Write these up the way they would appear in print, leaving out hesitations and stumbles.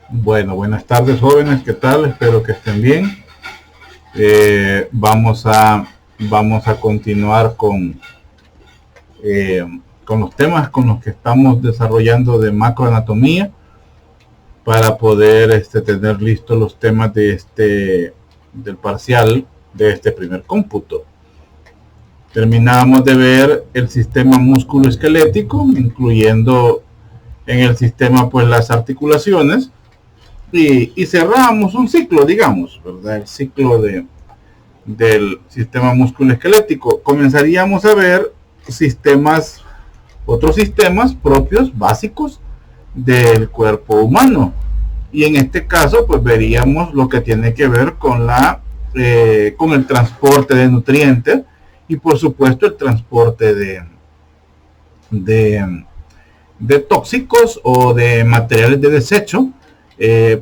Bueno, buenas tardes jóvenes, ¿qué tal? Espero que estén bien. Vamos a continuar eh, con los temas con los que estamos desarrollando de macroanatomía para poder tener listos los temas del parcial de este primer cómputo. Terminamos de ver el sistema musculoesquelético, incluyendo en el sistema pues las articulaciones, y cerramos un ciclo, digamos, ¿verdad? El ciclo del sistema musculoesquelético. Comenzaríamos a ver otros sistemas propios, básicos del cuerpo humano. Y en este caso, pues veríamos lo que tiene que ver con el transporte de nutrientes y por supuesto el transporte de, de tóxicos o de materiales de desecho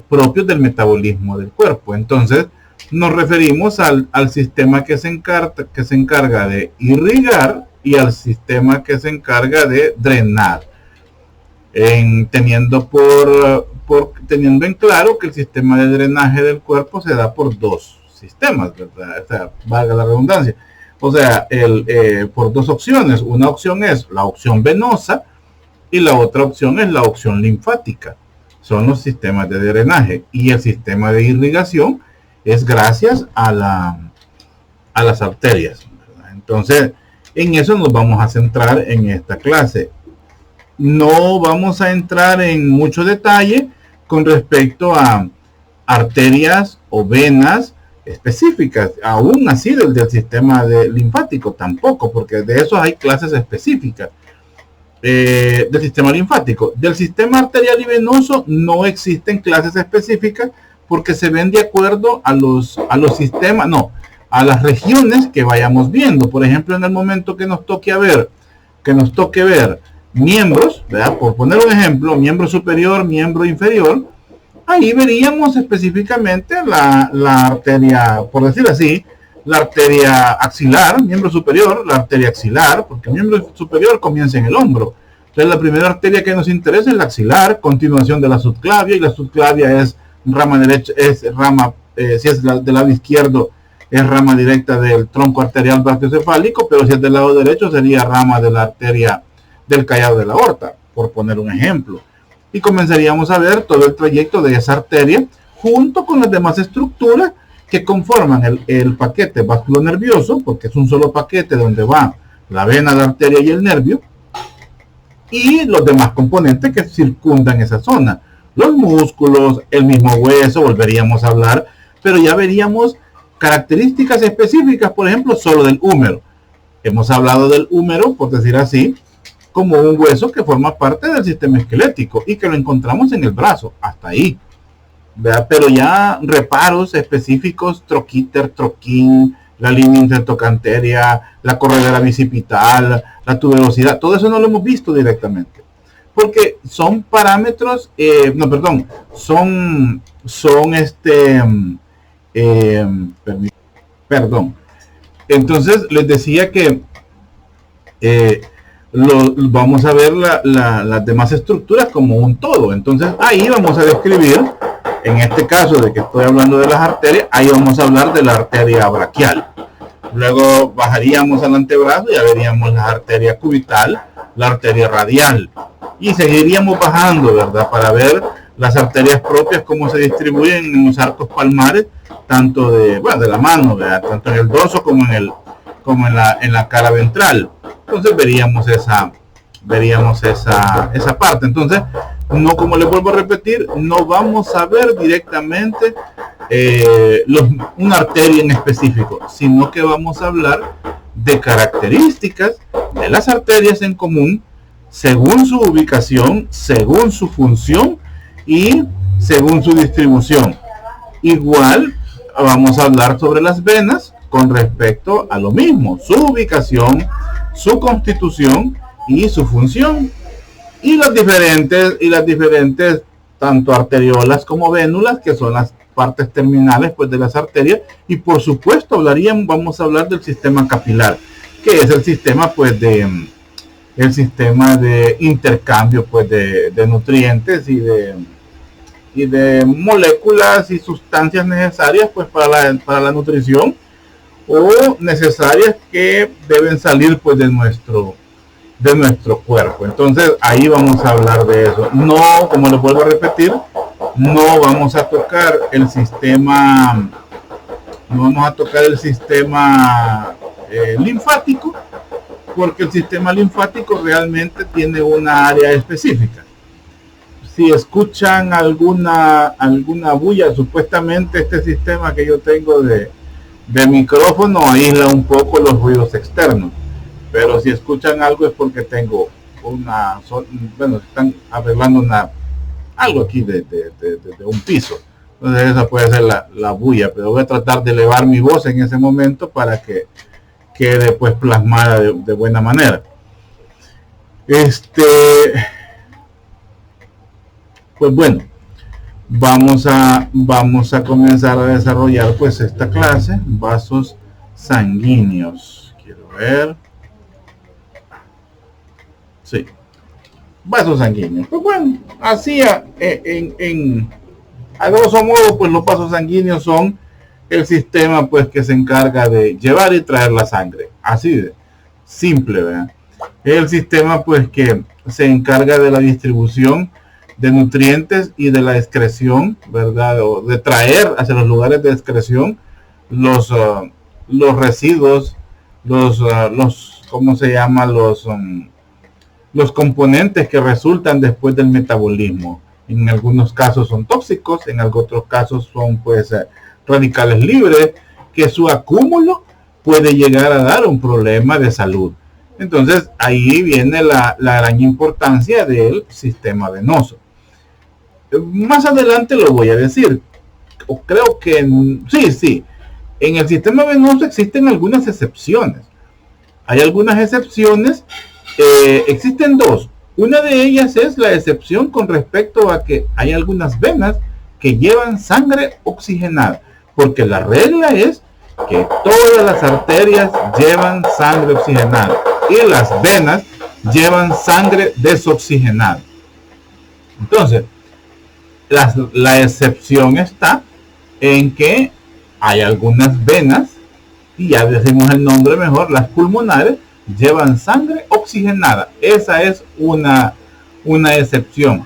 propios del metabolismo del cuerpo. Entonces nos referimos al sistema que se encarga de irrigar y al sistema que se encarga de drenar, teniendo en claro que el sistema de drenaje del cuerpo se da por dos sistemas, ¿verdad? O sea, valga la redundancia. O sea, por dos opciones. Una opción es la opción venosa y la otra opción es la opción linfática. Son los sistemas de drenaje, y el sistema de irrigación es gracias a las arterias, ¿verdad? Entonces, en eso nos vamos a centrar en esta clase. No vamos a entrar en mucho detalle con respecto a arterias o venas específicas, aún así del sistema linfático tampoco, porque de eso hay clases específicas. Del sistema linfático. Del sistema arterial y venoso no existen clases específicas porque se ven de acuerdo a los sistemas, no, a las regiones que vayamos viendo. Por ejemplo, en el momento que nos toque ver miembros, ¿verdad? Por poner un ejemplo, miembro superior, miembro inferior, ahí veríamos específicamente la arteria, por decir así, la arteria axilar, miembro superior, la arteria axilar, porque el miembro superior comienza en el hombro. Entonces la primera arteria que nos interesa es la axilar, continuación de la subclavia, y la subclavia es rama derecha, si es del lado izquierdo, es rama directa del tronco arterial brachiocefálico, pero si es del lado derecho sería rama de la arteria del callado de la aorta, por poner un ejemplo. Y comenzaríamos a ver todo el trayecto de esa arteria junto con las demás estructuras que conforman el paquete vasculonervioso, porque es un solo paquete donde va la vena, la arteria y el nervio, y los demás componentes que circundan esa zona, los músculos, el mismo hueso, volveríamos a hablar, pero ya veríamos características específicas, por ejemplo, solo del húmero. Hemos hablado del húmero, por decir así, como un hueso que forma parte del sistema esquelético y que lo encontramos en el brazo, hasta ahí. ¿Verdad? Pero ya reparos específicos, troquíter, troquín, la línea intertocanteria, la corredera bicipital, la tuberosidad, todo eso no lo hemos visto directamente, porque son parámetros, perdón. Entonces les decía que vamos a ver las demás estructuras como un todo. Entonces ahí vamos a describir, en este caso de que estoy hablando de las arterias, ahí vamos a hablar de la arteria braquial. Luego bajaríamos al antebrazo y ya veríamos la arteria cubital, la arteria radial. Y seguiríamos bajando, ¿verdad? Para ver las arterias propias, cómo se distribuyen en los arcos palmares, tanto de la mano, ¿verdad? Tanto en el dorso como en la cara ventral. Entonces veríamos esa parte. Entonces, no, como les vuelvo a repetir, no vamos a ver directamente una arteria en específico, sino que vamos a hablar de características de las arterias en común, según su ubicación, según su función y según su distribución. Igual vamos a hablar sobre las venas con respecto a lo mismo, su ubicación, su constitución y su función, y las diferentes tanto arteriolas como vénulas, que son las partes terminales pues de las arterias. Y por supuesto vamos a hablar del sistema capilar, que es el sistema de intercambio pues de nutrientes de moléculas y sustancias necesarias pues para la nutrición, o necesarias que deben salir pues de nuestro cuerpo. Entonces ahí vamos a hablar de eso. No, como les vuelvo a repetir, no vamos a tocar el sistema, linfático, porque el sistema linfático realmente tiene una área específica. Si escuchan alguna bulla, supuestamente este sistema que yo tengo de micrófono aísla un poco los ruidos externos, pero si escuchan algo es porque tengo están arreglando algo aquí de un piso. Entonces esa puede ser la bulla, pero voy a tratar de elevar mi voz en ese momento para que quede pues plasmada de buena manera. Pues bueno, vamos a comenzar a desarrollar pues esta clase, vasos sanguíneos. Quiero ver. Sí, vasos sanguíneos. Pues bueno, así a grosso modo, pues los vasos sanguíneos son el sistema pues que se encarga de llevar y traer la sangre. Así de simple, ¿verdad? El sistema pues que se encarga de la distribución de nutrientes y de la excreción, ¿verdad? O de traer hacia los lugares de excreción los residuos, ¿cómo se llama? Los componentes que resultan después del metabolismo. En algunos casos son tóxicos, en otros casos son pues radicales libres, que su acúmulo puede llegar a dar un problema de salud. Entonces ahí viene la gran importancia del sistema venoso. Más adelante lo voy a decir. O creo que sí. En el sistema venoso existen algunas excepciones. Hay algunas excepciones. Existen dos. Una de ellas es la excepción con respecto a que hay algunas venas que llevan sangre oxigenada. Porque la regla es que todas las arterias llevan sangre oxigenada y las venas llevan sangre desoxigenada. Entonces, la excepción está en que hay algunas venas, y ya decimos el nombre mejor, las pulmonares llevan sangre oxigenada. Esa es una excepción.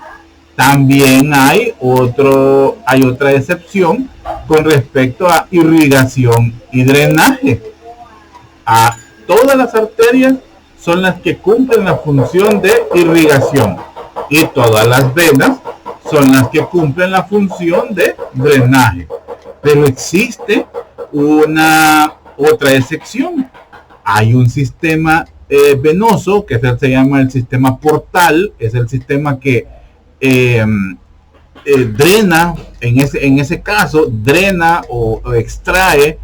También hay otra excepción con respecto a irrigación y drenaje. A todas las arterias son las que cumplen la función de irrigación y todas las venas son las que cumplen la función de drenaje. Pero existe una otra excepción. Hay un sistema venoso que se llama el sistema portal. Es el sistema que drena, en ese caso, drena o extrae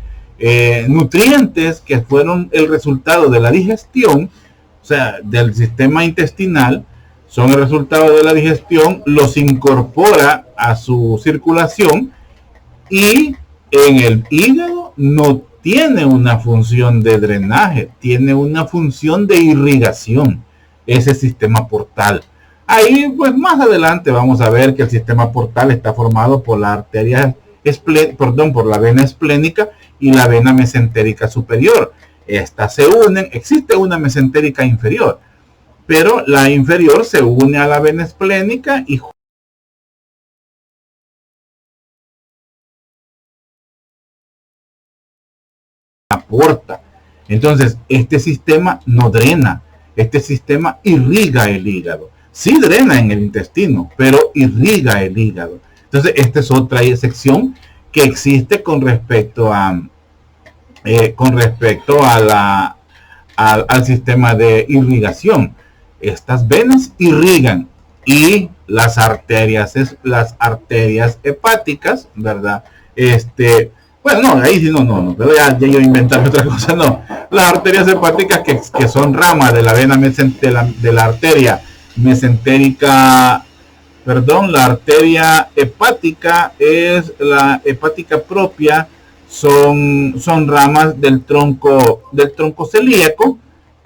nutrientes que fueron el resultado de la digestión, o sea, del sistema intestinal, son el resultado de la digestión, los incorpora a su circulación, y en el hígado no tiene una función de drenaje, tiene una función de irrigación, ese sistema portal. Ahí pues más adelante vamos a ver que el sistema portal está formado por la arteria por la vena esplénica y la vena mesentérica superior. Estas se unen, existe una mesentérica inferior, pero la inferior se une a la vena esplénica y aporta. Entonces, este sistema no drena, este sistema irriga el hígado. Sí drena en el intestino, pero irriga el hígado. Entonces, esta es otra excepción que existe con respecto al sistema de irrigación. Estas venas irrigan, y las arterias hepáticas, ¿verdad? Bueno, no, ahí sí no, pero ya yo inventarme otra cosa, no. Las arterias hepáticas que son ramas de la vena de la arteria mesentérica, la arteria hepática es la hepática propia, son ramas del tronco celíaco.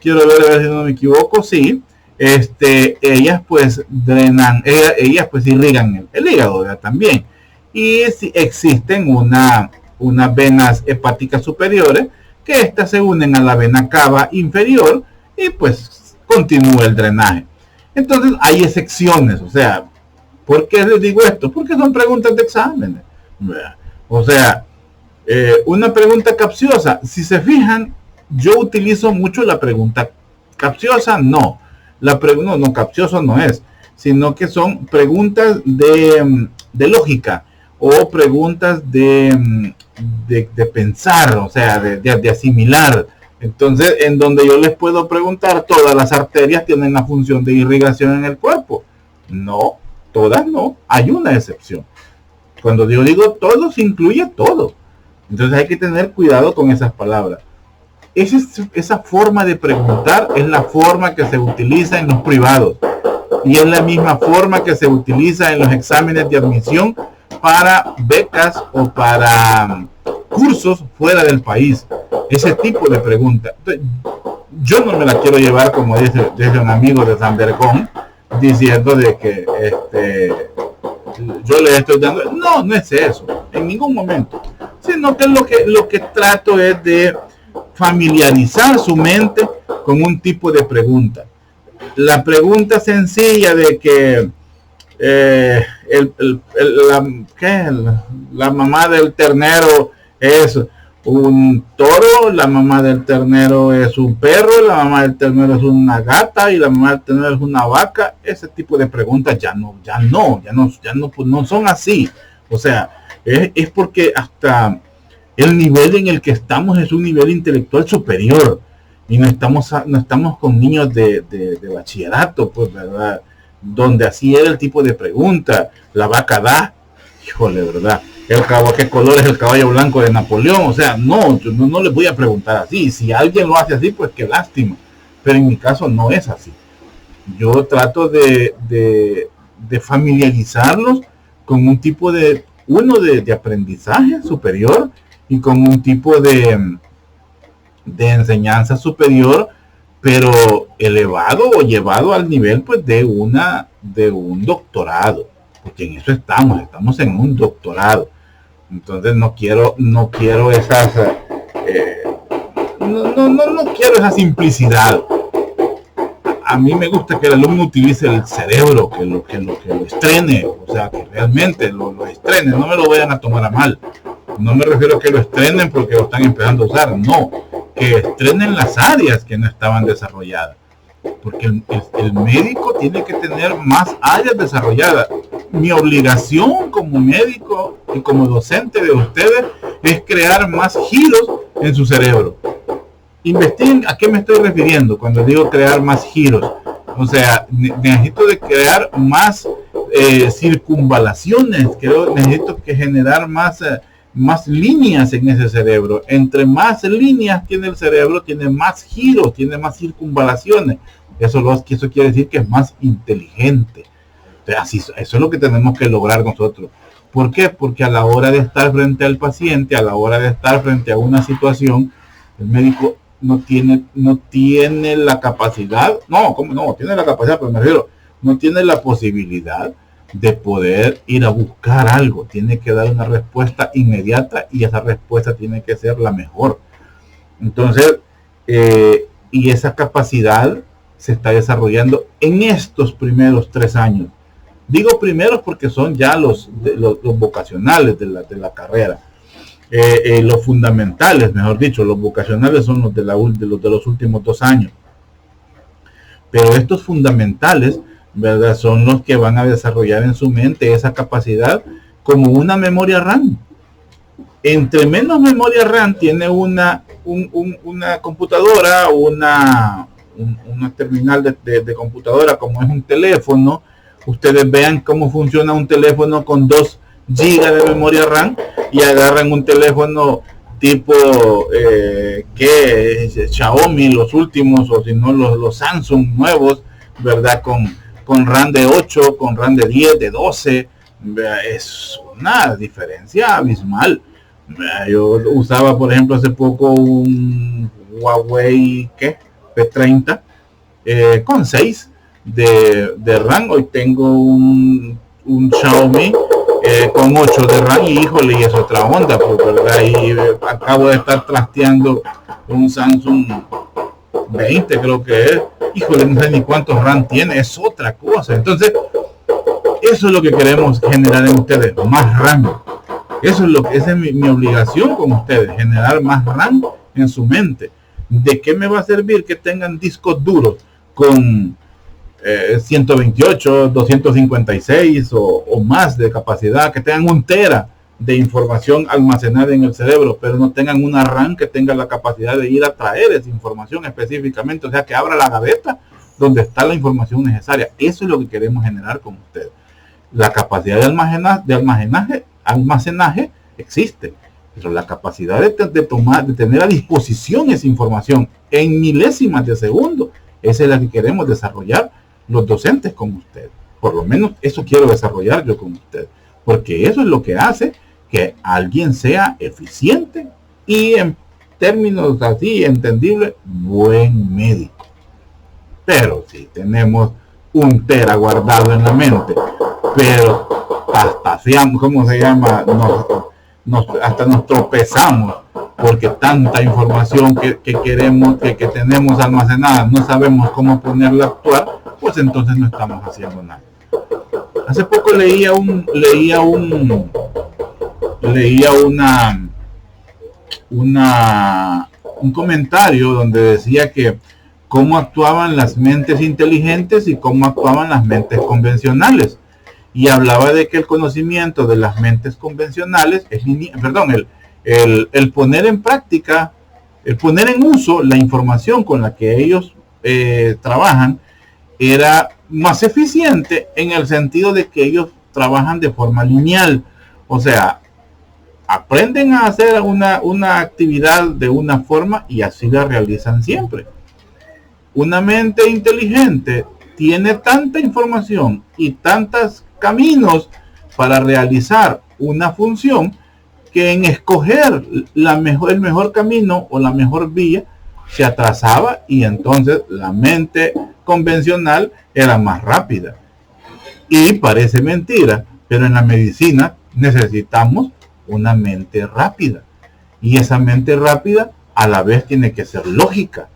Quiero ver si no me equivoco, sí. ellas pues drenan, ellas pues irrigan el hígado, ¿verdad? También. Y existen unas venas hepáticas superiores que estas se unen a la vena cava inferior y pues continúa el drenaje. Entonces hay excepciones, o sea, ¿por qué les digo esto? Porque son preguntas de exámenes. O sea, una pregunta capciosa, si se fijan, yo utilizo mucho la pregunta capciosa, no. No, capcioso no es, sino que son preguntas de lógica o preguntas de pensar, o sea, de asimilar. Entonces, en donde yo les puedo preguntar, ¿todas las arterias tienen la función de irrigación en el cuerpo? No, todas no, hay una excepción. Cuando yo digo todo, se incluye todo. Entonces hay que tener cuidado con esas palabras. Esa forma de preguntar es la forma que se utiliza en los privados. Y es la misma forma que se utiliza en los exámenes de admisión para becas o para cursos fuera del país. Ese tipo de pregunta. Entonces, yo no me la quiero llevar, como dice un amigo de San Bergón, diciendo de que yo le estoy dando. No, no es eso, en ningún momento. Sino que lo que trato es de familiarizar su mente con un tipo de pregunta. La pregunta sencilla de que la mamá del ternero es un toro, la mamá del ternero es un perro, la mamá del ternero es una gata y la mamá del ternero es una vaca. Ese tipo de preguntas ya no son así. O sea, es porque hasta el nivel en el que estamos es un nivel intelectual superior y no estamos con niños de bachillerato, pues, ¿verdad? Donde así era el tipo de pregunta. La vaca da, híjole, ¿verdad? ¿Qué color es el caballo blanco de Napoleón? O sea, yo no les voy a preguntar así. Si alguien lo hace así, pues qué lástima. Pero en mi caso no es así. Yo trato de familiarizarlos con un tipo de aprendizaje superior y con un tipo de enseñanza superior, pero elevado o llevado al nivel pues de un doctorado, porque en eso estamos en un doctorado. Entonces no quiero esas no quiero esa simplicidad. A mí me gusta que el alumno utilice el cerebro, que lo estrene, o sea, que realmente lo estrene, no me lo vayan a tomar a mal. No me refiero a que lo estrenen porque lo están empezando a usar, no, que estrenen las áreas que no estaban desarrolladas. Porque el médico tiene que tener más áreas desarrolladas. Mi obligación como médico y como docente de ustedes es crear más giros en su cerebro. Investiguen a qué me estoy refiriendo cuando digo crear más giros. O sea, necesito de crear más circunvalaciones, necesito que generar más líneas en ese cerebro. Entre más líneas tiene el cerebro, tiene más giros, tiene más circunvalaciones. Eso quiere decir que es más inteligente. Entonces, eso es lo que tenemos que lograr nosotros. ¿Por qué? Porque a la hora de estar frente al paciente, a la hora de estar frente a una situación, el médico no tiene la capacidad, tiene la capacidad, pero me refiero, no tiene la posibilidad de poder ir a buscar algo. Tiene que dar una respuesta inmediata y esa respuesta tiene que ser la mejor. Entonces, y esa capacidad se está desarrollando en estos primeros 3 años. Digo primeros porque son ya los vocacionales de la carrera. Los fundamentales, mejor dicho, los vocacionales son los de los últimos 2 años. Pero estos fundamentales, ¿verdad?, son los que van a desarrollar en su mente esa capacidad como una memoria RAM. Entre menos memoria RAM tiene una computadora, una terminal de computadora, como es un teléfono. Ustedes vean cómo funciona un teléfono con 2 GB de memoria RAM y agarran un teléfono tipo Xiaomi, los últimos, o si no los Samsung nuevos, ¿verdad? Con RAM de 8, con RAM de 10, de 12, es una diferencia abismal. Yo usaba, por ejemplo, hace poco un Huawei P30 con 6, de RAM. Hoy tengo un Xiaomi con 8 de RAM y híjole, y es otra onda, pues, ¿verdad? Y acabo de estar trasteando un Samsung 20, creo que es. Híjole, no sé ni cuántos RAM tiene, es otra cosa. Entonces, eso es lo que queremos generar en ustedes, más RAM. Eso es lo que esa es mi obligación con ustedes, generar más RAM en su mente. ¿De qué me va a servir que tengan discos duros con 128, 256 o más de capacidad, que tengan 1 tera de información almacenada en el cerebro, pero no tengan una RAM que tenga la capacidad de ir a traer esa información específicamente, o sea, que abra la gaveta donde está la información necesaria? Eso es lo que queremos generar con ustedes. La capacidad de almacenaje existe, pero la capacidad de tener a disposición esa información en milésimas de segundo, esa es la que queremos desarrollar los docentes con ustedes. Por lo menos eso quiero desarrollar yo con ustedes, porque eso es lo que hace que alguien sea eficiente y, en términos así entendibles, buen médico. Pero si tenemos 1 tera guardado en la mente, pero hasta ¿cómo se llama? Hasta nos tropezamos porque tanta información que queremos, que tenemos almacenada, no sabemos cómo ponerla a actuar, pues entonces no estamos haciendo nada. Hace poco leía un comentario donde decía que cómo actuaban las mentes inteligentes y cómo actuaban las mentes convencionales, y hablaba de que el conocimiento de las mentes convencionales el poner en práctica, el poner en uso la información con la que ellos trabajan era más eficiente, en el sentido de que ellos trabajan de forma lineal, o sea, aprenden a hacer una actividad de una forma y así la realizan siempre. Una mente inteligente tiene tanta información y tantos caminos para realizar una función, que en escoger el mejor camino o la mejor vía se atrasaba, y entonces la mente convencional era más rápida. Y parece mentira, pero en la medicina necesitamos una mente rápida, y esa mente rápida a la vez tiene que ser lógica,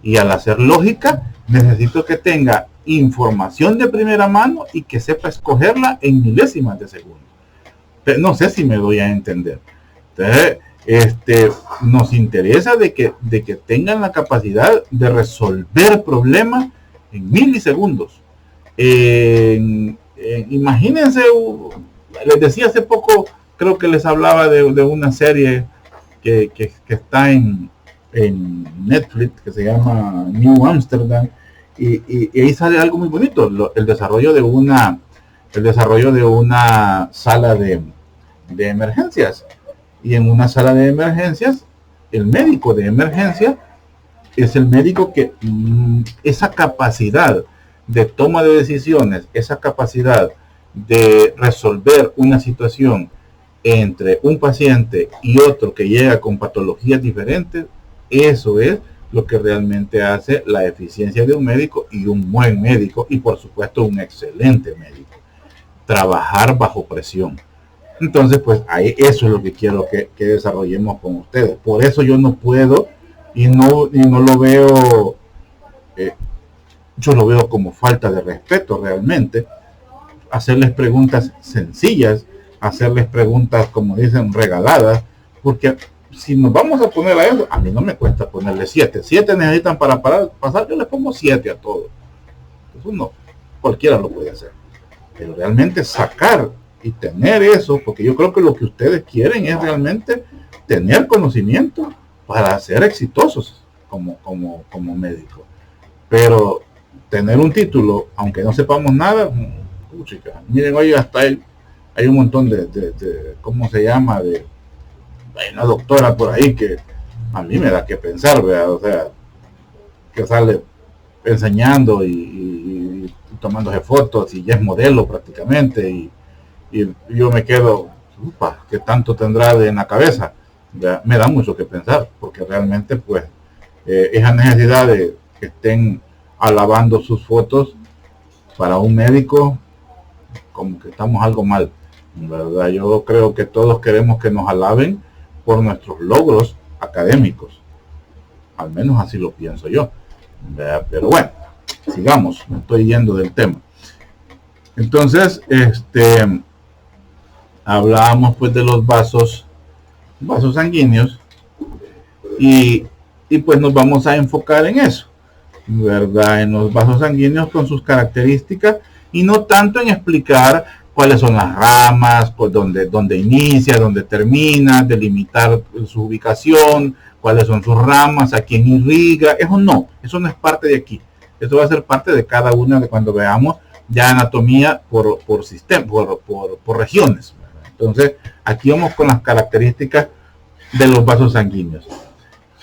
y al hacer lógica necesito que tenga información de primera mano y que sepa escogerla en milésimas de segundo. Pero no sé si me doy a entender. Entonces, nos interesa de que tengan la capacidad de resolver problemas en milisegundos. Imagínense, les decía hace poco, creo que les hablaba de una serie que está en Netflix, que se llama New Amsterdam, y ahí sale algo muy bonito, el desarrollo de una sala de emergencias. Y en una sala de emergencias, el médico de emergencia es el médico que esa capacidad de toma de decisiones, esa capacidad de resolver una situación entre un paciente y otro que llega con patologías diferentes, eso es lo que realmente hace la eficiencia de un médico, y un buen médico, y por supuesto un excelente médico: trabajar bajo presión. Entonces, pues ahí eso es lo que quiero que desarrollemos con ustedes. Por eso yo no puedo y no lo veo, yo lo veo como falta de respeto realmente, hacerles preguntas sencillas, hacerles preguntas, como dicen, regaladas, porque si nos vamos a poner a eso, a mí no me cuesta ponerle 7 necesitan para pasar, yo les pongo 7 a todos. Entonces uno, cualquiera lo puede hacer, pero realmente sacar y tener eso, porque yo creo que lo que ustedes quieren es realmente tener conocimiento para ser exitosos como médicos. Pero tener un título, aunque no sepamos nada, chica, miren, hoy hasta hay un montón de ¿cómo se llama? Hay una doctora por ahí que a mí me da que pensar, ¿verdad? O sea, que sale enseñando y tomándose fotos y ya es modelo prácticamente, y yo me quedo, ¿qué tanto tendrá en la cabeza? Ya me da mucho que pensar, porque realmente pues esa necesidad de que estén alabando sus fotos para un médico como que estamos algo mal, ¿verdad? Yo creo que todos queremos que nos alaben por nuestros logros académicos, al menos así lo pienso yo, ¿verdad? Pero bueno, sigamos, me estoy yendo del tema. Entonces, hablábamos pues de los vasos sanguíneos y pues nos vamos a enfocar en eso, ¿verdad? En los vasos sanguíneos con sus características y no tanto en explicar cuáles son las ramas, pues dónde inicia, dónde termina, delimitar su ubicación, cuáles son sus ramas, a quién irriga, eso no es parte de aquí. Eso va a ser parte de cada una de cuando veamos ya anatomía por sistema, por regiones. Entonces, aquí vamos con las características de los vasos sanguíneos.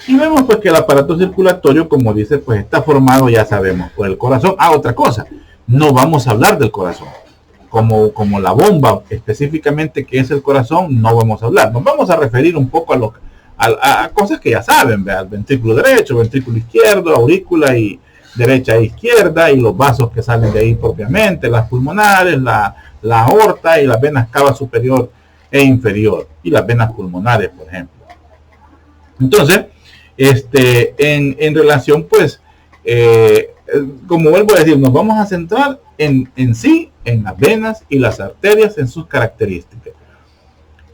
Y vemos pues que el aparato circulatorio, como dice, pues está formado, ya sabemos, por el corazón. Otra cosa, no vamos a hablar del corazón. Como la bomba, específicamente que es el corazón, no vamos a hablar. Nos vamos a referir un poco a cosas que ya saben, ¿verdad? El ventrículo derecho, ventrículo izquierdo, aurícula y derecha e izquierda, y los vasos que salen de ahí propiamente, las pulmonares, la aorta y las venas cava superior e inferior, y las venas pulmonares, por ejemplo. Entonces, en relación, pues, como vuelvo a decir, nos vamos a centrar en sí, en las venas y las arterias, en sus características.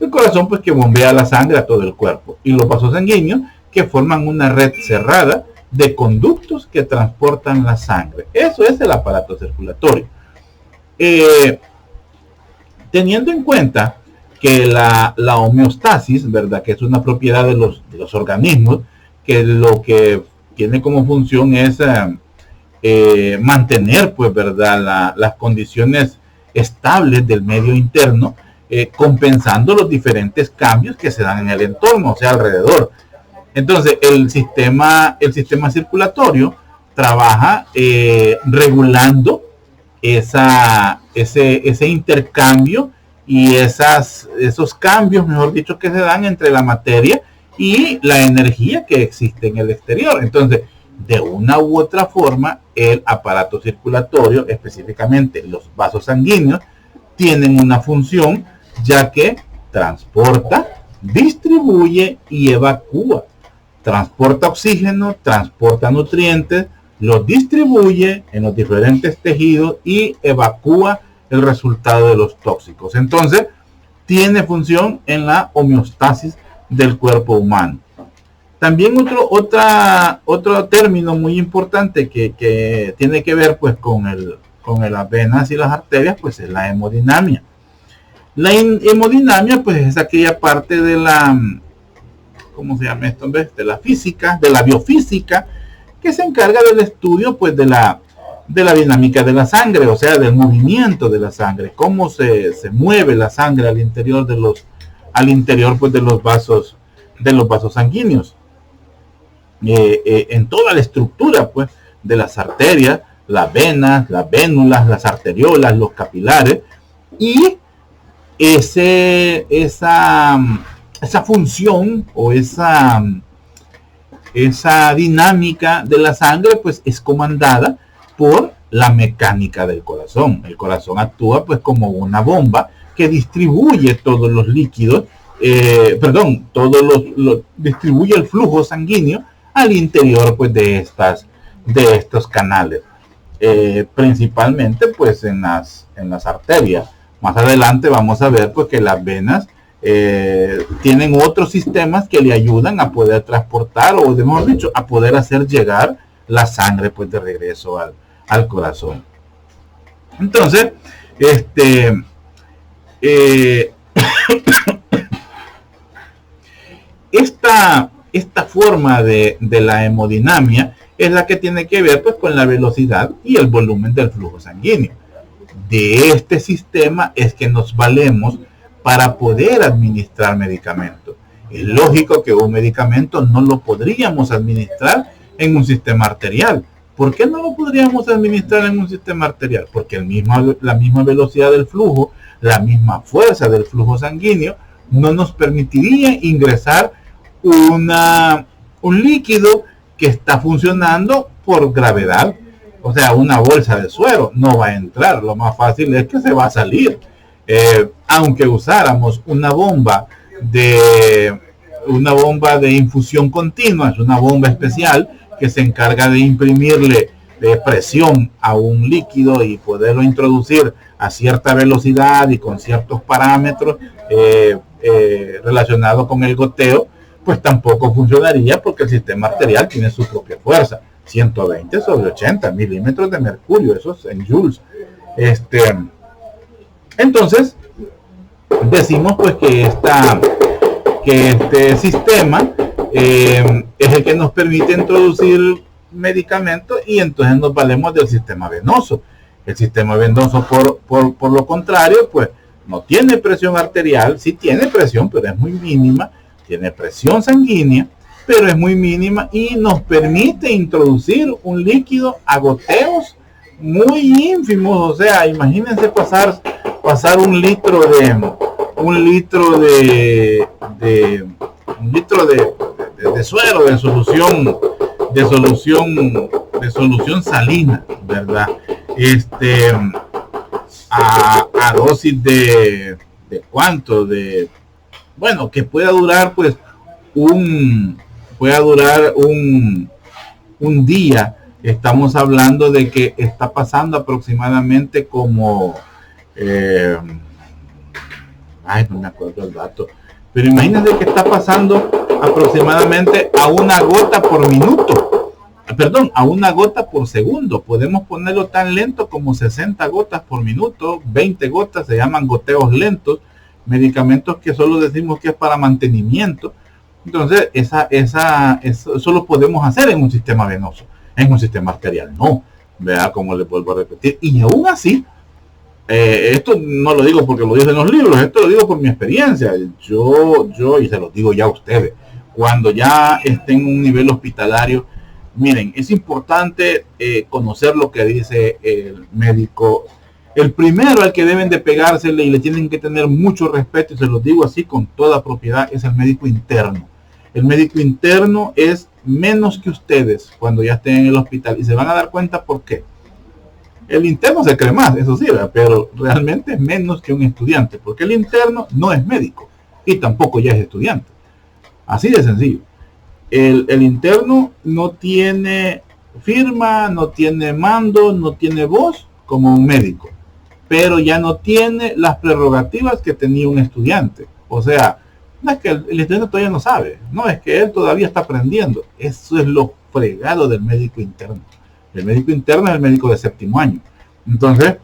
El corazón, pues, que bombea la sangre a todo el cuerpo, y los vasos sanguíneos, que forman una red cerrada de conductos que transportan la sangre. Eso es el aparato circulatorio. Teniendo en cuenta que la homeostasis, ¿verdad?, que es una propiedad de los organismos, que lo que tiene como función es mantener, pues, ¿verdad?, las condiciones estables del medio interno, compensando los diferentes cambios que se dan en el entorno, o sea, alrededor. Entonces, el sistema circulatorio trabaja regulando ese intercambio y esos cambios, mejor dicho, que se dan entre la materia y la energía que existe en el exterior. Entonces, de una u otra forma, el aparato circulatorio, específicamente los vasos sanguíneos, tienen una función, ya que transporta, distribuye y evacúa. Transporta oxígeno, transporta nutrientes, los distribuye en los diferentes tejidos y evacúa el resultado de los tóxicos. Entonces, tiene función en la homeostasis del cuerpo humano. También otro término muy importante que tiene que ver, pues, con las venas y las arterias, pues, es la hemodinamia. La hemodinamia, pues, es aquella parte de la, ¿cómo se llama esto? De la física, de la biofísica, que se encarga del estudio, pues, de la dinámica de la sangre, o sea, del movimiento de la sangre, cómo se mueve la sangre al interior pues, de los vasos sanguíneos, en toda la estructura, pues, de las arterias, las venas, las vénulas, las arteriolas, los capilares, y esa función o esa dinámica de la sangre, pues, es comandada por la mecánica del corazón. El corazón actúa, pues, como una bomba que distribuye todos los líquidos, distribuye el flujo sanguíneo al interior, pues, de estos canales, principalmente, pues, en las arterias. Más adelante vamos a ver, pues, que las venas tienen otros sistemas que le ayudan a poder transportar, o mejor dicho, a poder hacer llegar la sangre, pues, de regreso al corazón. Entonces, esta forma de la hemodinamia es la que tiene que ver, pues, con la velocidad y el volumen del flujo sanguíneo. De este sistema es que nos valemos para poder administrar medicamentos. Es lógico que un medicamento no lo podríamos administrar en un sistema arterial. ¿Por qué no lo podríamos administrar en un sistema arterial? Porque la misma velocidad del flujo, la misma fuerza del flujo sanguíneo, no nos permitiría ingresar un líquido que está funcionando por gravedad, O sea, una bolsa de suero no va a entrar. Lo más fácil es que se va a salir. Aunque usáramos una bomba de infusión continua, es una bomba especial que se encarga de imprimirle presión a un líquido y poderlo introducir a cierta velocidad y con ciertos parámetros relacionados con el goteo, pues tampoco funcionaría porque el sistema arterial tiene su propia fuerza, 120 sobre 80 milímetros de mercurio, eso es en joules. Entonces decimos pues que este sistema es el que nos permite introducir medicamentos y entonces nos valemos del sistema venoso. El sistema venoso por lo contrario pues no tiene presión arterial, sí tiene presión pero es muy mínima, tiene presión sanguínea pero es muy mínima y nos permite introducir un líquido a goteos muy ínfimos. O sea, imagínense pasar un litro de suero, de solución salina, ¿verdad? A dosis de cuánto, bueno, que pueda durar pues un día. Estamos hablando de que está pasando aproximadamente como no me acuerdo el dato, pero imagínense que está pasando aproximadamente a una gota por minuto, a una gota por segundo. Podemos ponerlo tan lento como 60 gotas por minuto, 20 gotas, se llaman goteos lentos, medicamentos que solo decimos que es para mantenimiento. Entonces eso lo podemos hacer en un sistema venoso, en un sistema arterial no. Vea cómo le vuelvo a repetir, y aún así, esto no lo digo porque lo dicen los libros, esto lo digo por mi experiencia. Yo y se los digo ya a ustedes, cuando ya estén en un nivel hospitalario, miren, es importante conocer lo que dice el médico. El primero al que deben de pegársele y le tienen que tener mucho respeto, y se los digo así con toda propiedad, es el médico interno. El médico interno es menos que ustedes cuando ya estén en el hospital y se van a dar cuenta por qué. El interno se cree más, eso sí, ¿verdad? Pero realmente es menos que un estudiante, porque el interno no es médico y tampoco ya es estudiante. Así de sencillo. El interno no tiene firma, no tiene mando, no tiene voz como un médico, pero ya no tiene las prerrogativas que tenía un estudiante. O sea, no es que el estudiante todavía no sabe, no, es que él todavía está aprendiendo. Eso es lo fregado del médico interno. El médico interno es el médico de séptimo año. Entonces,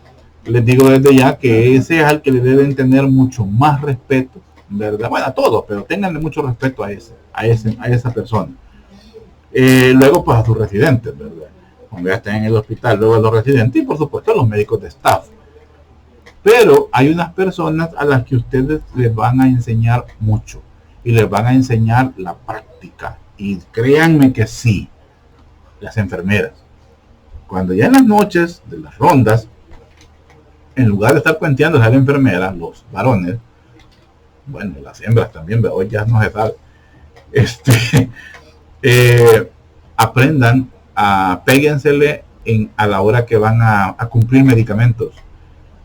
les digo desde ya que ese es al que le deben tener mucho más respeto, ¿verdad? Bueno, a todos, pero ténganle mucho respeto a esa persona. Luego, pues a sus residentes, ¿verdad? Cuando ya estén en el hospital, luego a los residentes y por supuesto a los médicos de staff. Pero hay unas personas a las que ustedes les van a enseñar mucho y les van a enseñar la práctica. Y créanme que sí, las enfermeras. Cuando ya en las noches de las rondas, en lugar de estar cuenteando a la enfermera, los varones, bueno, las hembras también, pero hoy ya no se sabe, aprendan péguensele a la hora que van a cumplir medicamentos,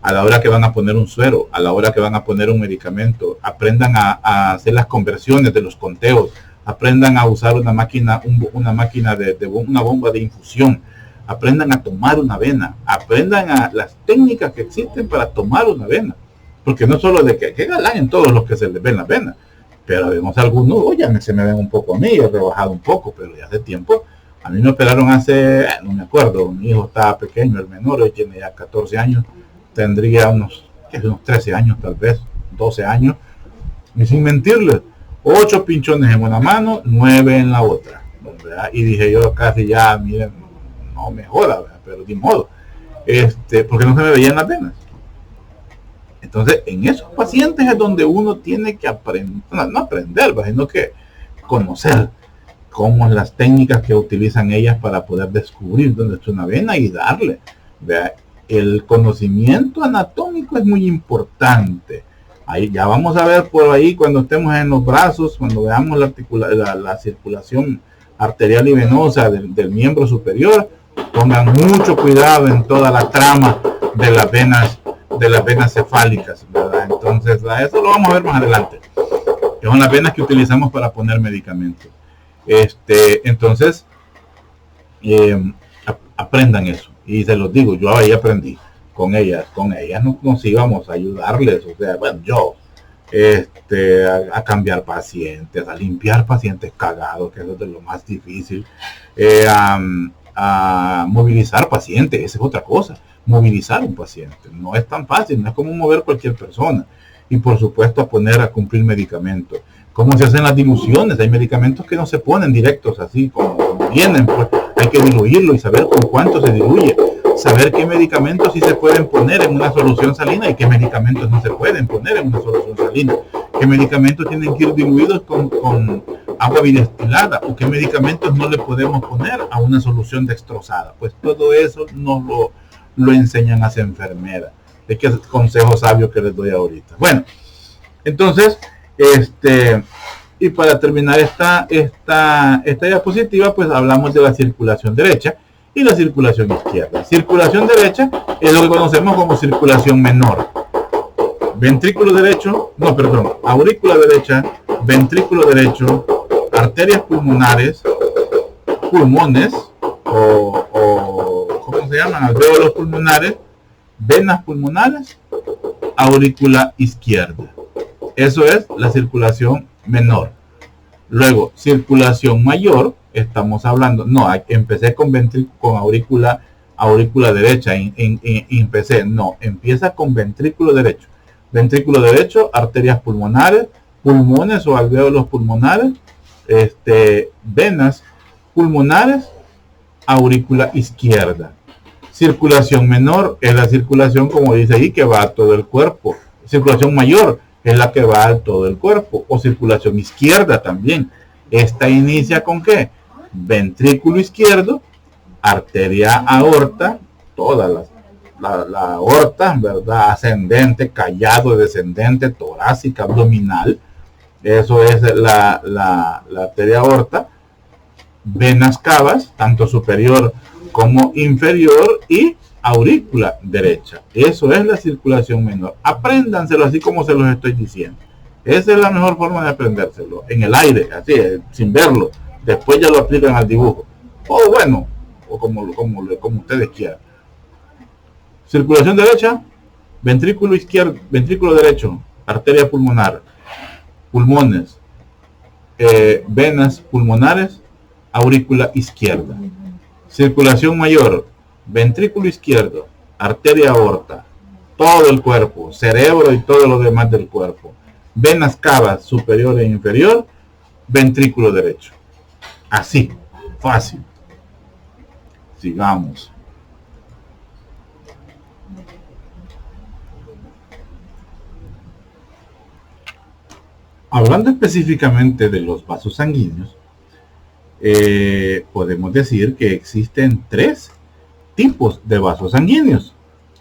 a la hora que van a poner un suero, a la hora que van a poner un medicamento. Aprendan a hacer las conversiones de los conteos, aprendan a usar una máquina de una bomba de infusión, aprendan a tomar una vena, aprendan a las técnicas que existen para tomar una vena, porque no solo de que galán en todos los que se les ven las venas, pero vemos algunos, oye, se me ven un poco a mí, he rebajado un poco, pero ya hace tiempo. A mí me operaron hace, no me acuerdo, mi hijo estaba pequeño, el menor, hoy tiene ya 14 años, tendría unos 13 años tal vez, 12 años, y sin mentirles, 8 pinchones en una mano, 9 en la otra, ¿verdad? Y dije yo casi ya, miren, no me joda, ¿verdad? Pero de modo, porque no se me veían las venas. Entonces, en esos pacientes es donde uno tiene que aprender, no aprender, sino que conocer cómo las técnicas que utilizan ellas para poder descubrir dónde está una vena y darle, ¿verdad? El conocimiento anatómico es muy importante. Ahí ya vamos a ver por ahí cuando estemos en los brazos, cuando veamos la circulación arterial y venosa del miembro superior, pongan mucho cuidado en toda la trama de las venas cefálicas, ¿verdad? Entonces, a eso lo vamos a ver más adelante, que son las venas que utilizamos para poner medicamentos. Entonces, aprendan eso, y se los digo, yo ahí aprendí con ellas nos íbamos a ayudarles, o sea, bueno, yo a cambiar pacientes, a limpiar pacientes cagados, que eso es de lo más difícil, a movilizar pacientes, esa es otra cosa. Movilizar un paciente no es tan fácil, no es como mover cualquier persona. Y por supuesto a cumplir medicamentos. ¿Cómo se hacen las diluciones? Hay medicamentos que no se ponen directos así como vienen, pues hay que diluirlo y saber con cuánto se diluye, saber qué medicamentos sí se pueden poner en una solución salina y qué medicamentos no se pueden poner en una solución salina, qué medicamentos tienen que ir diluidos con agua bidestilada o qué medicamentos no le podemos poner a una solución dextrosada. Pues todo eso nos lo enseñan a las enfermeras. Es que es consejo sabio que les doy ahorita. Bueno, entonces, y para terminar esta diapositiva, pues hablamos de la circulación derecha y la circulación izquierda. Circulación derecha es lo que conocemos como circulación menor. Ventrículo derecho, aurícula derecha, ventrículo derecho, arterias pulmonares, pulmones, o ¿cómo se llaman? Alvéolos pulmonares, venas pulmonares, aurícula izquierda. Eso es la circulación menor. Luego, circulación mayor, estamos hablando, empecé con aurícula derecha, empieza con ventrículo derecho. Ventrículo derecho, arterias pulmonares, pulmones o alvéolos pulmonares, venas pulmonares, aurícula izquierda. Circulación menor es la circulación, como dice ahí, que va a todo el cuerpo. Circulación mayor es la que va a todo el cuerpo, o circulación izquierda también. Esta inicia con ¿qué? Ventrículo izquierdo, arteria aorta, toda la aorta, ¿verdad? Ascendente, callado, descendente, torácica, abdominal. Eso es la arteria aorta. Venas cavas, tanto superior como inferior, y aurícula derecha. Eso es la circulación menor. Apréndanselo así como se los estoy diciendo. Esa es la mejor forma de aprendérselo, en el aire, así, sin verlo. Después ya lo aplican al dibujo. O bueno, o como ustedes quieran. Circulación derecha, ventrículo izquierdo, ventrículo derecho, arteria pulmonar, pulmones, venas pulmonares, aurícula izquierda. Circulación mayor, ventrículo izquierdo, arteria aorta, todo el cuerpo, cerebro y todo lo demás del cuerpo. Venas cavas superior e inferior, ventrículo derecho. Así, fácil. Sigamos. Hablando específicamente de los vasos sanguíneos, podemos decir que existen 3 tipos de vasos sanguíneos.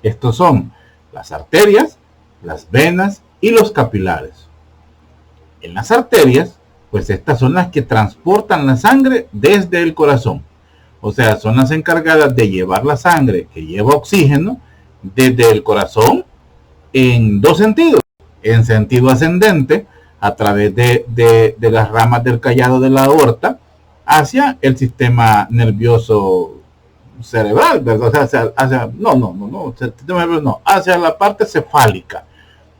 Estos son las arterias, las venas y los capilares. En las arterias, pues estas son las que transportan la sangre desde el corazón. O sea, son las encargadas de llevar la sangre que lleva oxígeno desde el corazón en 2 sentidos. En sentido ascendente, a través de las ramas del callado de la aorta, hacia el sistema nervioso cerebral, ¿verdad? O sea, hacia la parte cefálica.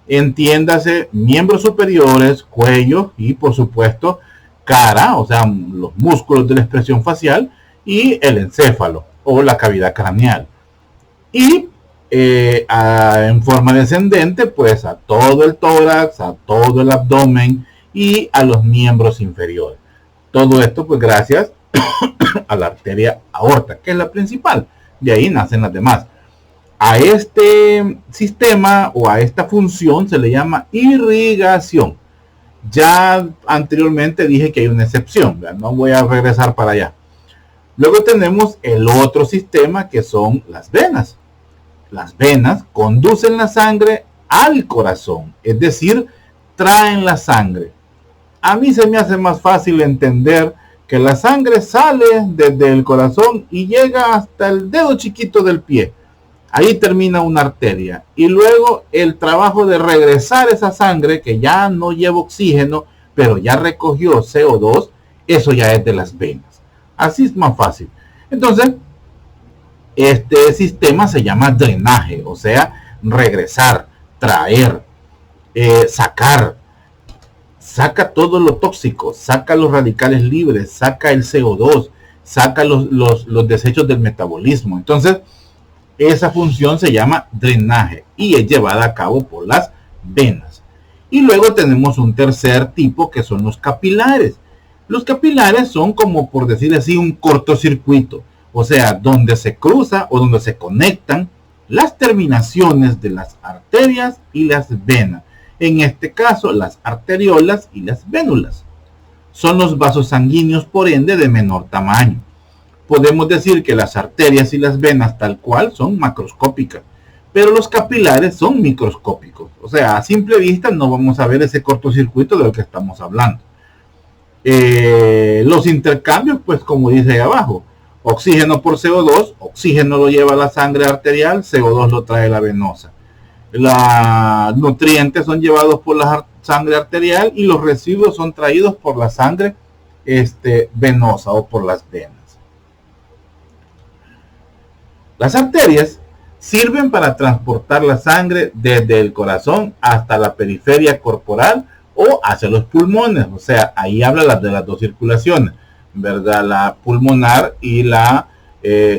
Entiéndase, miembros superiores, cuello y por supuesto cara, o sea, los músculos de la expresión facial y el encéfalo o la cavidad craneal. Y en forma descendente, pues a todo el tórax, a todo el abdomen y a los miembros inferiores. Todo esto pues gracias a la arteria aorta, que es la principal. De ahí nacen las demás. A este sistema o a esta función se le llama irrigación. Ya anteriormente dije que hay una excepción, ¿verdad? No voy a regresar para allá. Luego tenemos el otro sistema, que son las venas. Las venas conducen la sangre al corazón, es decir, traen la sangre. A mí se me hace más fácil entender que la sangre sale desde el corazón y llega hasta el dedo chiquito del pie. Ahí termina una arteria. Y luego el trabajo de regresar esa sangre que ya no lleva oxígeno, pero ya recogió CO2, eso ya es de las venas. Así es más fácil. Entonces, este sistema se llama drenaje, o sea, regresar, traer, sacar. Saca todo lo tóxico, saca los radicales libres, saca el CO2, saca los desechos del metabolismo. Entonces, esa función se llama drenaje y es llevada a cabo por las venas. Y luego tenemos un tercer tipo que son los capilares. Los capilares son como, por decir así, un cortocircuito, o sea, donde se cruza o donde se conectan las terminaciones de las arterias y las venas. En este caso, las arteriolas y las vénulas. Son los vasos sanguíneos, por ende, de menor tamaño. Podemos decir que las arterias y las venas tal cual son macroscópicas, pero los capilares son microscópicos. O sea, a simple vista no vamos a ver ese cortocircuito del que estamos hablando. Los intercambios, pues como dice ahí abajo, oxígeno por CO2, oxígeno lo lleva la sangre arterial, CO2 lo trae la venosa. Los nutrientes son llevados por la sangre arterial y los residuos son traídos por la sangre venosa o por las venas. Las arterias sirven para transportar la sangre desde el corazón hasta la periferia corporal o hacia los pulmones. O sea, ahí habla de las dos circulaciones, ¿verdad? La pulmonar y la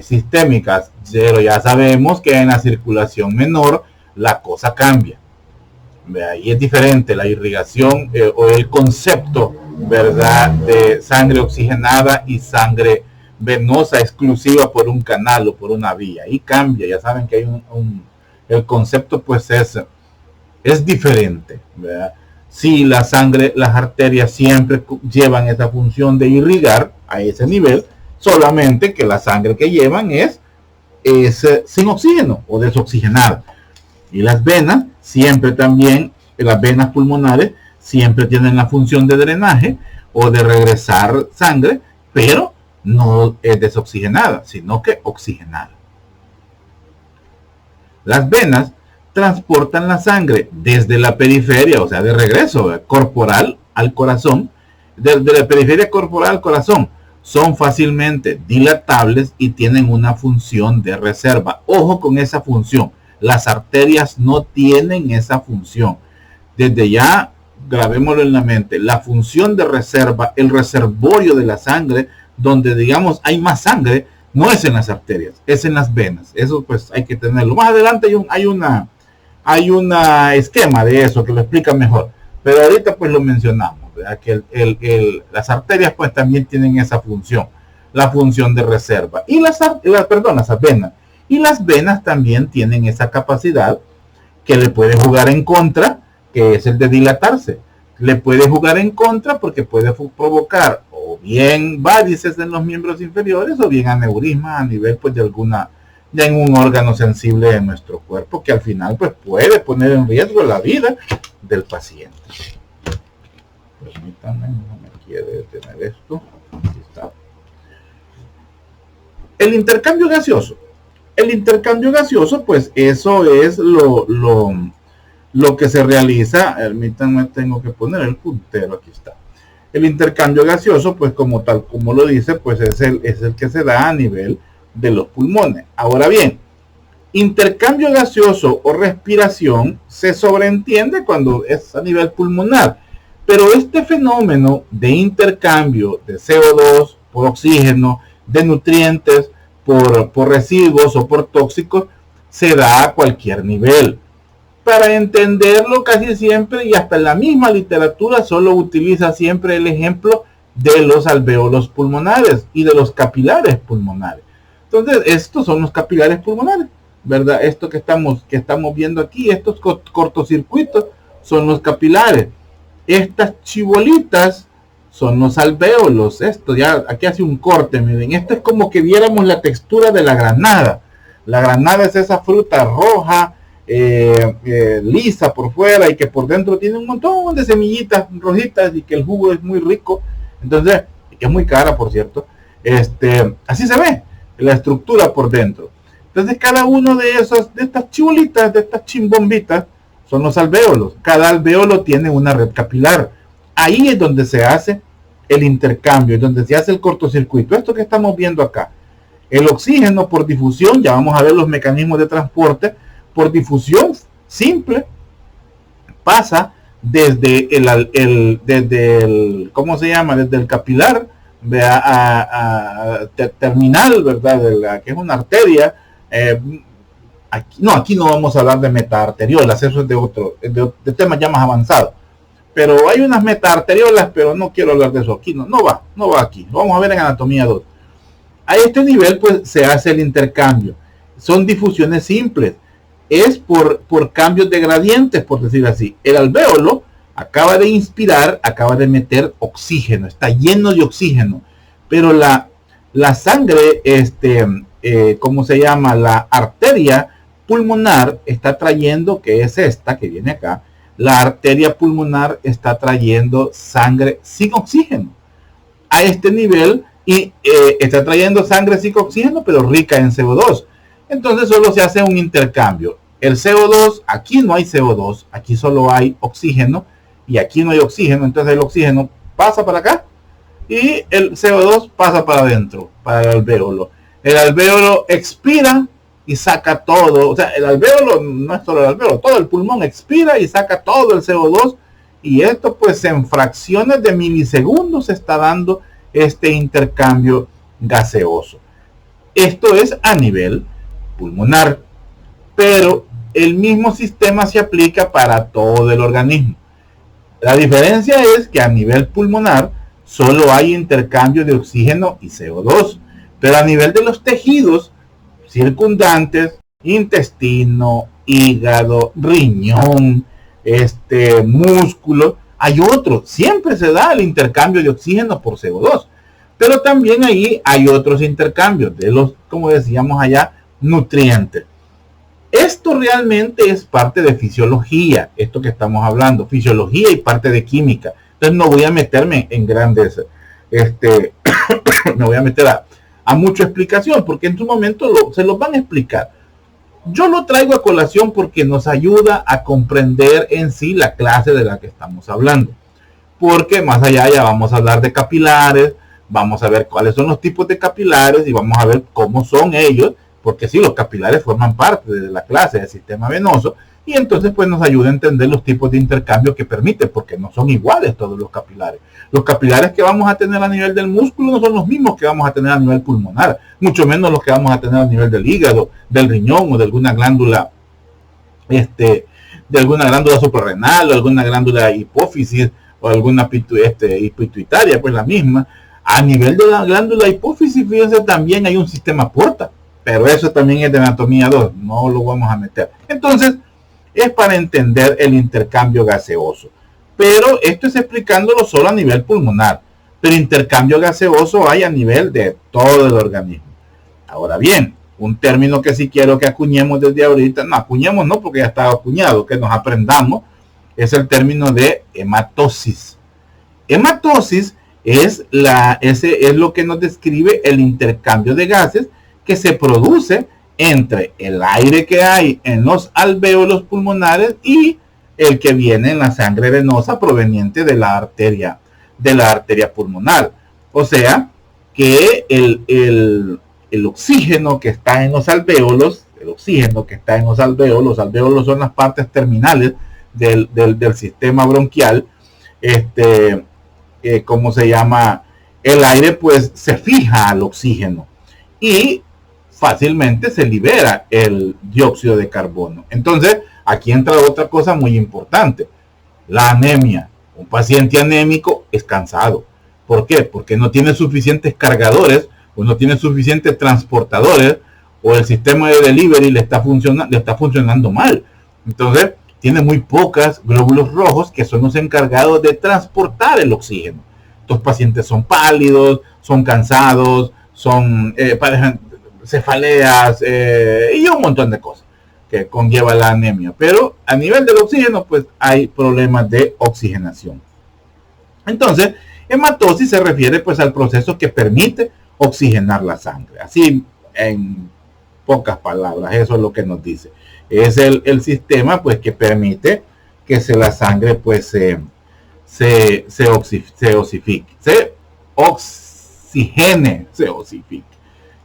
sistémica. Pero ya sabemos que en la circulación menor la cosa cambia. Ahí es diferente la irrigación o el concepto, ¿verdad?, de sangre oxigenada y sangre venosa exclusiva por un canal o por una vía. Ahí cambia, ya saben que hay el concepto pues es diferente, ¿verdad? Si la sangre, las arterias siempre llevan esa función de irrigar a ese nivel, solamente que la sangre que llevan es sin oxígeno o desoxigenada. Y las venas siempre también, las venas pulmonares siempre tienen la función de drenaje o de regresar sangre, pero no es desoxigenada, sino que oxigenada. Las venas transportan la sangre desde la periferia, o sea, de regreso corporal al corazón, desde la periferia corporal al corazón. Son fácilmente dilatables y tienen una función de reserva. Ojo con esa función. Las arterias no tienen esa función. Desde ya, grabémoslo en la mente, la función de reserva, el reservorio de la sangre, donde digamos hay más sangre, no es en las arterias, es en las venas. Eso pues hay que tenerlo. Más adelante hay una esquema de eso que lo explica mejor. Pero ahorita pues lo mencionamos, ¿verdad? Que las arterias pues también tienen esa función, la función de reserva. Y las venas. Y las venas también tienen esa capacidad que le puede jugar en contra, que es el de dilatarse. Le puede jugar en contra porque puede provocar o bien varices en los miembros inferiores o bien aneurismas a nivel pues de en un órgano sensible de nuestro cuerpo, que al final pues puede poner en riesgo la vida del paciente. Permítanme, no me quiere detener esto. Aquí está. El intercambio gaseoso. El intercambio gaseoso, pues eso es lo que se realiza. Permítanme, tengo que poner el puntero, aquí está. El intercambio gaseoso, pues como tal, como lo dice, pues es el que se da a nivel de los pulmones. Ahora bien, intercambio gaseoso o respiración se sobreentiende cuando es a nivel pulmonar. Pero este fenómeno de intercambio de CO2 por oxígeno, de nutrientes, por residuos o por tóxicos, se da a cualquier nivel. Para entenderlo casi siempre y hasta en la misma literatura solo utiliza siempre el ejemplo de los alvéolos pulmonares y de los capilares pulmonares. Entonces estos son los capilares pulmonares, ¿verdad? Esto que estamos viendo aquí, estos cortocircuitos son los capilares. Estas chibolitas son los alvéolos. Esto ya, aquí hace un corte, miren. Esto es como que viéramos la textura de la granada. La granada es esa fruta roja, lisa por fuera y que por dentro tiene un montón de semillitas rojitas y que el jugo es muy rico. Entonces, es muy cara, por cierto. Así se ve la estructura por dentro. Entonces cada uno de estas chulitas, de estas chimbombitas, son los alvéolos. Cada alvéolo tiene una red capilar. Ahí es donde se hace el intercambio, es donde se hace el cortocircuito. Esto que estamos viendo acá. El oxígeno por difusión, ya vamos a ver los mecanismos de transporte, por difusión simple, pasa desde ¿cómo se llama? Desde el capilar a terminal, ¿verdad? Que es una arteria. Aquí no vamos a hablar de metaarteriolas, eso es de temas ya más avanzados. Pero hay unas metaarteriolas, pero no quiero hablar de eso aquí, no va aquí. Lo vamos a ver en anatomía 2. A este nivel, pues, se hace el intercambio. Son difusiones simples. Es por cambios de gradientes, por decir así. El alvéolo acaba de inspirar, acaba de meter oxígeno, está lleno de oxígeno. Pero la sangre, ¿cómo se llama? La arteria pulmonar está trayendo, que es esta que viene acá, la arteria pulmonar está trayendo sangre sin oxígeno. A este nivel, y está trayendo sangre sin oxígeno, pero rica en CO2. Entonces solo se hace un intercambio. El CO2, aquí no hay CO2, aquí solo hay oxígeno, y aquí no hay oxígeno, entonces el oxígeno pasa para acá, y el CO2 pasa para adentro, para el alvéolo. El alvéolo expira y saca todo, o sea, el alvéolo, no es solo el alvéolo, todo el pulmón expira y saca todo el CO2, y esto pues en fracciones de milisegundos se está dando este intercambio gaseoso. Esto es a nivel pulmonar, pero el mismo sistema se aplica para todo el organismo. La diferencia es que a nivel pulmonar solo hay intercambio de oxígeno y CO2, pero a nivel de los tejidos circundantes, intestino, hígado, riñón, músculo, hay otro. Siempre se da el intercambio de oxígeno por CO2, pero también ahí hay otros intercambios de los, como decíamos allá, nutrientes. Esto realmente es parte de fisiología, esto que estamos hablando, fisiología y parte de química. Entonces no voy a meterme en grandes, me voy a meter a mucha explicación, porque en su momento se los van a explicar. Yo lo traigo a colación porque nos ayuda a comprender en sí la clase de la que estamos hablando. Porque más allá ya vamos a hablar de capilares, vamos a ver cuáles son los tipos de capilares y vamos a ver cómo son ellos, porque sí, los capilares forman parte de la clase del sistema venoso, y entonces pues nos ayuda a entender los tipos de intercambio que permite, porque no son iguales todos los capilares. Los capilares que vamos a tener a nivel del músculo no son los mismos que vamos a tener a nivel pulmonar, mucho menos los que vamos a tener a nivel del hígado, del riñón o de alguna glándula, de alguna glándula suprarrenal o alguna glándula hipófisis o alguna pituitaria, pues la misma. A nivel de la glándula hipófisis, fíjense, también hay un sistema porta, pero eso también es de anatomía 2, no lo vamos a meter. Entonces, es para entender el intercambio gaseoso. Pero esto es explicándolo solo a nivel pulmonar. Pero intercambio gaseoso hay a nivel de todo el organismo. Ahora bien, un término que sí quiero que acuñemos desde ahorita, no acuñemos no porque ya está acuñado, que nos aprendamos, es el término de hematosis. Hematosis es lo que nos describe el intercambio de gases que se produce entre el aire que hay en los alvéolos pulmonares y el que viene en la sangre venosa proveniente de la arteria pulmonar. O sea, que el oxígeno que está en los alvéolos, los alvéolos son las partes terminales del sistema bronquial, ¿cómo se llama? El aire pues se fija al oxígeno y fácilmente se libera el dióxido de carbono. Entonces, aquí entra otra cosa muy importante, la anemia. Un paciente anémico es cansado. ¿Por qué? Porque no tiene suficientes cargadores, o no tiene suficientes transportadores, o el sistema de delivery le está funcionando mal. Entonces, tiene muy pocos glóbulos rojos que son los encargados de transportar el oxígeno. Estos pacientes son pálidos, son cansados, son cefaleas y un montón de cosas que conlleva la anemia. Pero a nivel del oxígeno, pues hay problemas de oxigenación. Entonces, Hematosis se refiere pues al proceso que permite oxigenar la sangre. Así, en pocas palabras, eso es lo que nos dice. Es el sistema pues que permite que la sangre pues se osifique,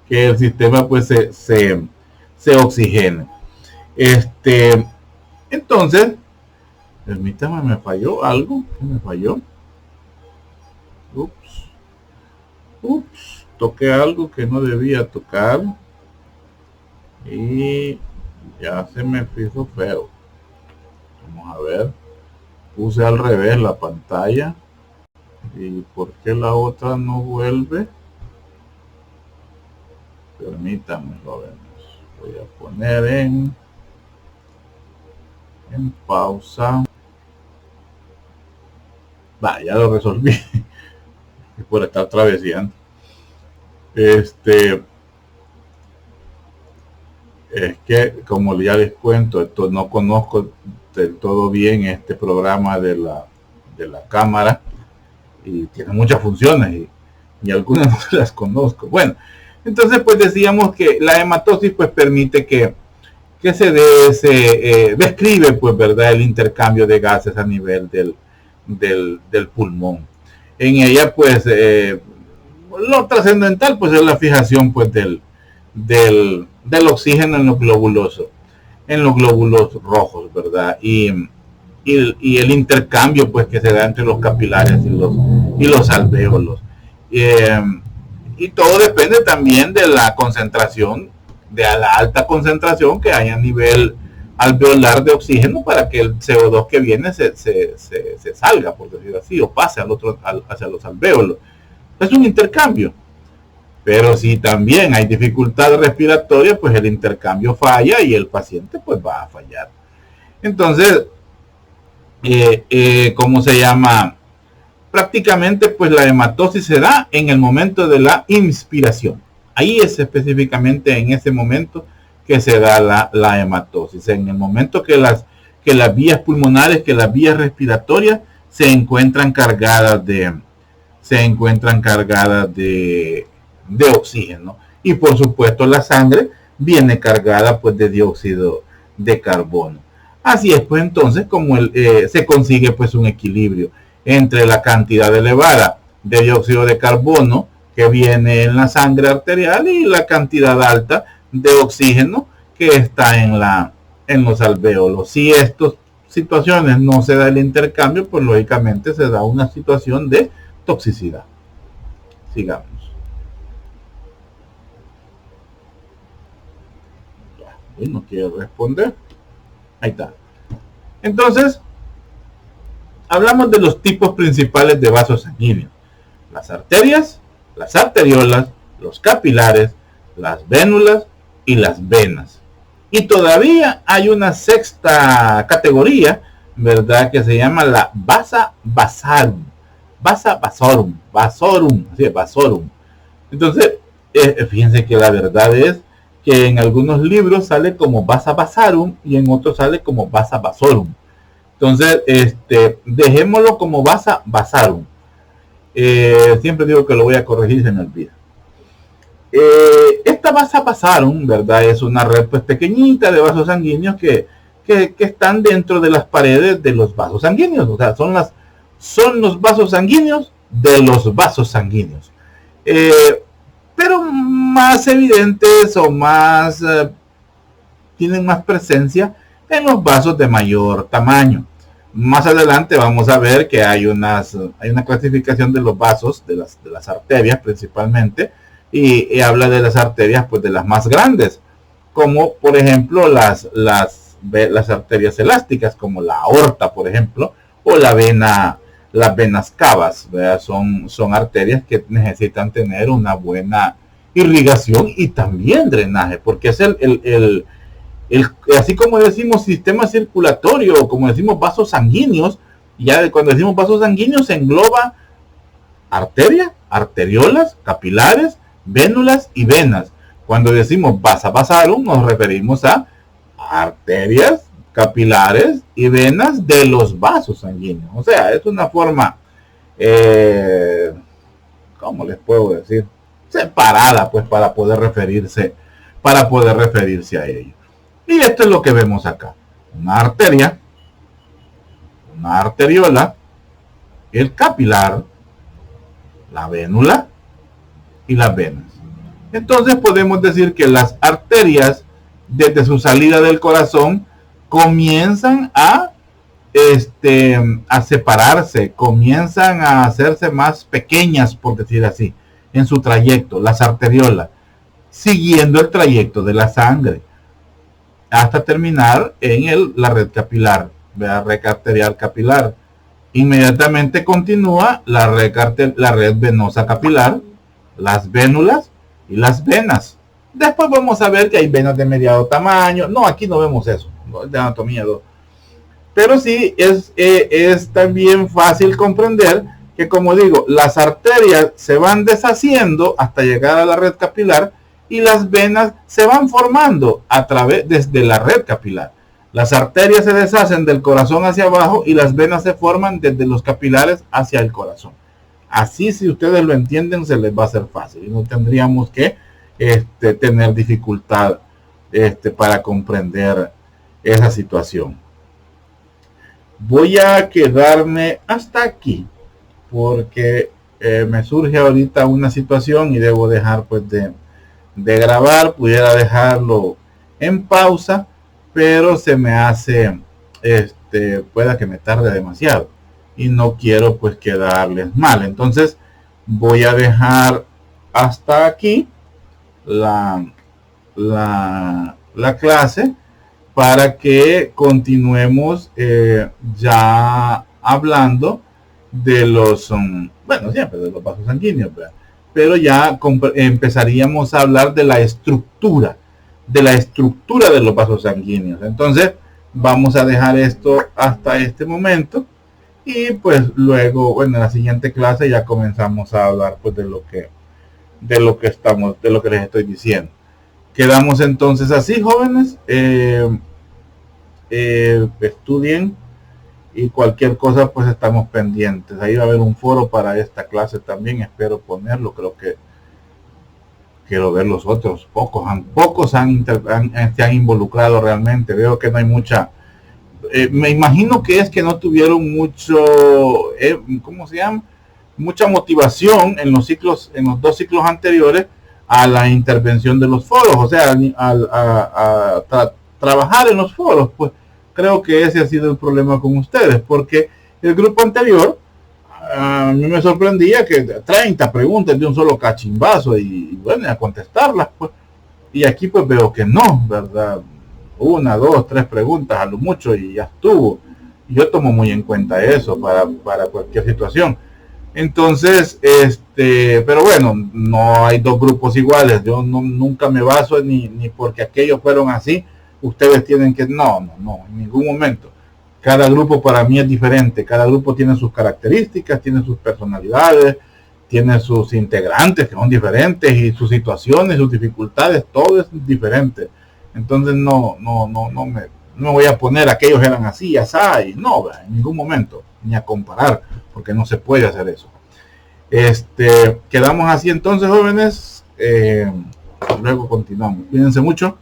que el sistema pues se oxigene. Entonces, permítame, me falló algo, me falló. Toqué algo que no debía tocar y ya se me hizo feo. Vamos a ver, puse al revés la pantalla. ¿Y por qué la otra no vuelve? Permítanme, lo vemos. Voy a poner en pausa. Ya lo resolví. Por estar traveseando. Es que, como ya les cuento, no conozco del todo bien este programa de la cámara y tiene muchas funciones y algunas no las conozco. Bueno, entonces pues decíamos que la hematosis pues permite que se describe pues, ¿verdad?, el intercambio de gases a nivel del pulmón. En ella pues lo trascendental pues es la fijación pues del oxígeno en los glóbulos rojos, ¿verdad? Y el intercambio pues que se da entre los capilares y los alvéolos. Y todo depende también de la concentración, de la alta concentración que hay a nivel alveolar de oxígeno para que el CO2 que viene se salga, por decirlo así, o pase hacia los alvéolos. Es un intercambio. Pero si también hay dificultad respiratoria, pues el intercambio falla y el paciente pues va a fallar. Entonces, ¿cómo se llama? Prácticamente pues la hematosis se da en el momento de la inspiración. Ahí es específicamente en ese momento que se da la hematosis. En el momento que las vías pulmonares, que las vías respiratorias se encuentran cargadas de oxígeno. Y por supuesto la sangre viene cargada pues de dióxido de carbono. Así es pues entonces como se consigue pues un equilibrio entre la cantidad elevada de dióxido de carbono que viene en la sangre arterial y la cantidad alta de oxígeno que está en los alvéolos. Si estas situaciones no se da el intercambio, pues lógicamente se da una situación de toxicidad. Sigamos. No quiere responder. Ahí está. Entonces, hablamos de los tipos principales de vasos sanguíneos: las arterias, las arteriolas, los capilares, las vénulas y las venas. Y todavía hay una sexta categoría, ¿verdad?, que se llama la vasa vasorum. Vasa vasorum. Entonces, fíjense que la verdad es que en algunos libros sale como vasa vasarum y en otros sale como vasa vasorum. Entonces, dejémoslo como vasa vasarum. Siempre digo que lo voy a corregir, se me olvida. Esta vasa vasarum, ¿verdad?, es una red pues pequeñita de vasos sanguíneos que están dentro de las paredes de los vasos sanguíneos. O sea, son los vasos sanguíneos de los vasos sanguíneos. Pero más evidentes o más tienen más presencia en los vasos de mayor tamaño. Más adelante vamos a ver que hay una clasificación de los vasos, de las arterias principalmente, y habla de las arterias pues de las más grandes, como por ejemplo las arterias elásticas, como la aorta, por ejemplo, o las venas cavas, ¿verdad? Son arterias que necesitan tener una buena irrigación y también drenaje, porque es así como decimos sistema circulatorio, o como decimos vasos sanguíneos, ya cuando decimos vasos sanguíneos se engloba arteria, arteriolas, capilares, vénulas y venas. Cuando decimos vasa vasarum nos referimos a arterias, capilares y venas de los vasos sanguíneos. O sea, es una forma eh, ¿cómo les puedo decir? Separada, pues, para poder referirse a ello. Y esto es lo que vemos acá. Una arteria, una arteriola, el capilar, la vénula y las venas. Entonces podemos decir que las arterias, desde su salida del corazón, comienzan a separarse, comienzan a hacerse más pequeñas, por decir así, en su trayecto, las arteriolas, siguiendo el trayecto de la sangre, hasta terminar en la red capilar, la red arterial capilar. Inmediatamente continúa la red venosa capilar, las vénulas y las venas. Después vamos a ver que hay venas de mediado tamaño. No, aquí no vemos eso, de anatomía 2. Pero sí es también fácil comprender que, como digo, las arterias se van deshaciendo hasta llegar a la red capilar y las venas se van formando desde la red capilar. Las arterias se deshacen del corazón hacia abajo y las venas se forman desde los capilares hacia el corazón. Así, si ustedes lo entienden, se les va a hacer fácil y no tendríamos que tener dificultad para comprender esa situación. Voy a quedarme hasta aquí porque me surge ahorita una situación y debo dejar pues de grabar. Pudiera dejarlo en pausa, pero se me hace pueda que me tarde demasiado y no quiero pues quedarles mal. Entonces voy a dejar hasta aquí la clase para que continuemos ya hablando de los, bueno, siempre de los vasos sanguíneos, ¿verdad? Pero ya empezaríamos a hablar de la estructura de los vasos sanguíneos. Entonces vamos a dejar esto hasta este momento y pues luego, bueno, en la siguiente clase ya comenzamos a hablar pues de lo que les estoy diciendo. Quedamos entonces así, jóvenes. Estudien y cualquier cosa pues estamos pendientes. Ahí va a haber un foro para esta clase también, espero ponerlo. Creo que quiero ver los otros. Pocos se han involucrado realmente. Veo que no hay mucha, me imagino que es que no tuvieron mucho, ¿cómo se llama? Mucha motivación en los 2 ciclos anteriores a la intervención de los foros, o sea, trabajar en los foros. Pues creo que ese ha sido el problema con ustedes, porque el grupo anterior a mí me sorprendía que 30 preguntas de un solo cachimbazo y bueno, a contestarlas, pues. Y aquí pues veo que no, ¿verdad? 1, 2, 3 preguntas a lo mucho y ya estuvo. Y yo tomo muy en cuenta eso para cualquier situación. Entonces, pero bueno, no hay 2 grupos iguales. Yo nunca me baso ni porque aquellos fueron así, ustedes tienen que, no, en ningún momento. Cada grupo para mí es diferente, cada grupo tiene sus características, tiene sus personalidades, tiene sus integrantes que son diferentes y sus situaciones, sus dificultades, todo es diferente. Entonces no me voy a poner aquellos eran así, asá, y no, en ningún momento, ni a comparar, porque no se puede hacer eso. Quedamos así entonces, jóvenes. Luego continuamos. Cuídense mucho.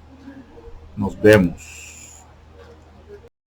Nos vemos.